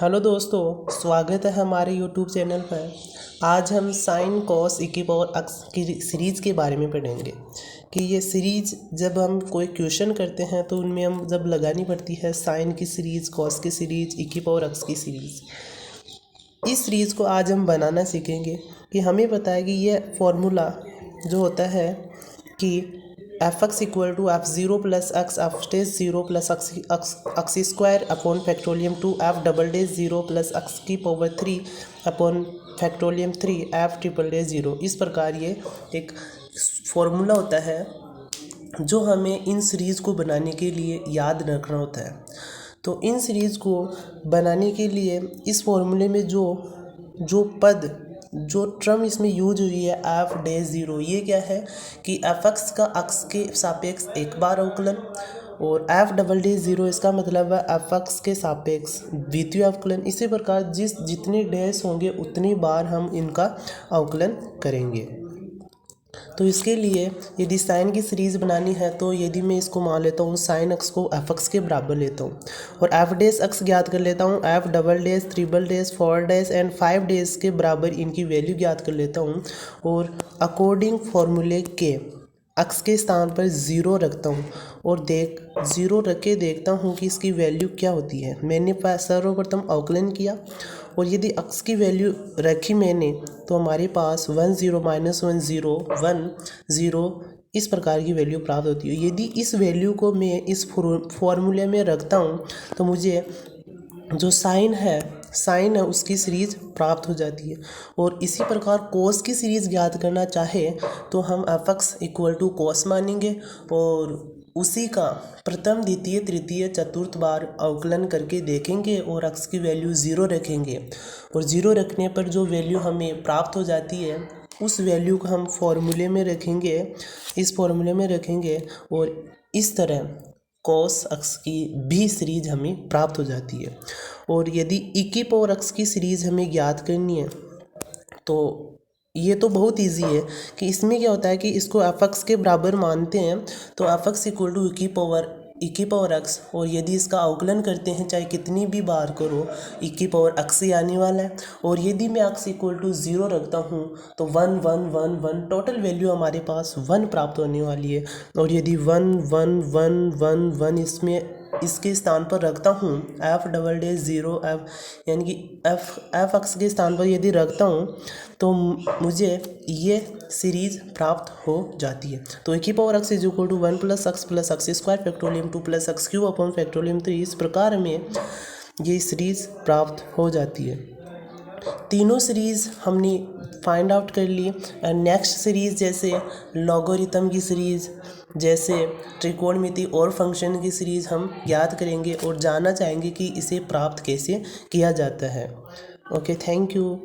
Hello दोस्तों, स्वागत है हमारे यूट्यूब चैनल पर। आज हम साइन कॉस e की पावर x की सीरीज़ के बारे में पढ़ेंगे कि ये सीरीज़ जब हम कोई क्वेश्चन करते हैं तो उनमें हम जब लगानी पड़ती है साइन की सीरीज़, कॉस की सीरीज़, e की पावर x की सीरीज़। इस सीरीज़ को आज हम बनाना सीखेंगे कि हमें पता है कि ये फॉर्मूला जो होता है कि F X equal to F zero plus X F dash zero plus X square upon factorial two F double dash zero plus X की power 3 upon factorial 3 F triple dash zero. इस प्रकार ये एक formula होता है जो हमें इन series को बनाने के लिए याद रखना होता है। तो इन सीरीज़ को बनाने के लिए इस फॉर्मूले में जो टर्म इसमें यूज हुई है एफ डे ज़ीरो, ये क्या है कि एफ एक्स का एक्स के सापेक्ष एक बार अवकलन और एफ डबल डे ज़ीरो इसका मतलब है एफ एक्स के सापेक्ष द्वितीय अवकलन। इसी प्रकार जितने डेज होंगे उतनी बार हम इनका अवकलन करेंगे। तो इसके लिए यदि साइन की सीरीज़ बनानी है तो यदि मैं इसको मान लेता हूँ साइन एक्स को एफ एक्स के बराबर लेता हूँ और एफ डेज एक्स ज्ञात कर लेता हूँ, F double days, triple days, 4 days and 5 days के बराबर इनकी वैल्यू ज्ञात कर लेता हूँ और अकॉर्डिंग फॉर्मूले के एक्स के स्थान पर ज़ीरो रखता हूँ और ज़ीरो रख के देखता हूँ कि इसकी वैल्यू क्या होती है। मैंने सर्वप्रथम अवकलन किया और यदि एक्स की वैल्यू रखी मैंने तो हमारे पास 1 0 माइनस 1 0 1 0 इस प्रकार की वैल्यू प्राप्त होती है। यदि इस वैल्यू को मैं इस फॉर्मूले में रखता हूँ तो मुझे जो साइन है उसकी सीरीज़ प्राप्त हो जाती है। और इसी प्रकार कोस की सीरीज़ ज्ञात करना चाहे तो हम एफ एक्स इक्वल टू कोस मानेंगे और उसी का प्रथम, द्वितीय, तृतीय, चतुर्थ बार अवकलन करके देखेंगे और एक्स की वैल्यू ज़ीरो रखेंगे और ज़ीरो रखने पर जो वैल्यू हमें प्राप्त हो जाती है उस वैल्यू को हम फॉर्मूले में रखेंगे, इस फॉर्मूले में रखेंगे और इस तरह कॉस एक्स की भी सीरीज़ हमें प्राप्त हो जाती है। और यदि e की पावर x की सीरीज़ हमें ज्ञात करनी है तो ये तो बहुत इजी है कि इसमें क्या होता है कि इसको एफ एक्स के बराबर मानते हैं तो एफ एक्स इक्वल टू ई की पावर एक्स और यदि इसका अवकलन करते हैं चाहे कितनी भी बार करो ई की पावर एक्स ही आने वाला है। और यदि मैं एक्स इक्वल टू ज़ीरो रखता हूँ तो 1 1 1 1 टोटल वैल्यू हमारे पास 1 प्राप्त होने वाली है। और यदि 1 1 1 1 1 इसमें इसके स्थान पर रखता हूँ F double day zero F यानी कि एफ एक्स के स्थान पर यदि रखता हूँ तो मुझे ये सीरीज़ प्राप्त हो जाती है। तो e की power x is equal to 1 plus X square factorial 2 plus X cube upon factorial 3। इस प्रकार में ये सीरीज़ प्राप्त हो जाती है। तीनों सीरीज़ हमने फाइंड आउट कर ली। एंड नेक्स्ट सीरीज़ जैसे लॉगरिथम की सीरीज़, जैसे त्रिकोणमिति और फंक्शन की सीरीज़ हम याद करेंगे और जानना चाहेंगे कि इसे प्राप्त कैसे किया जाता है। Okay, thank you.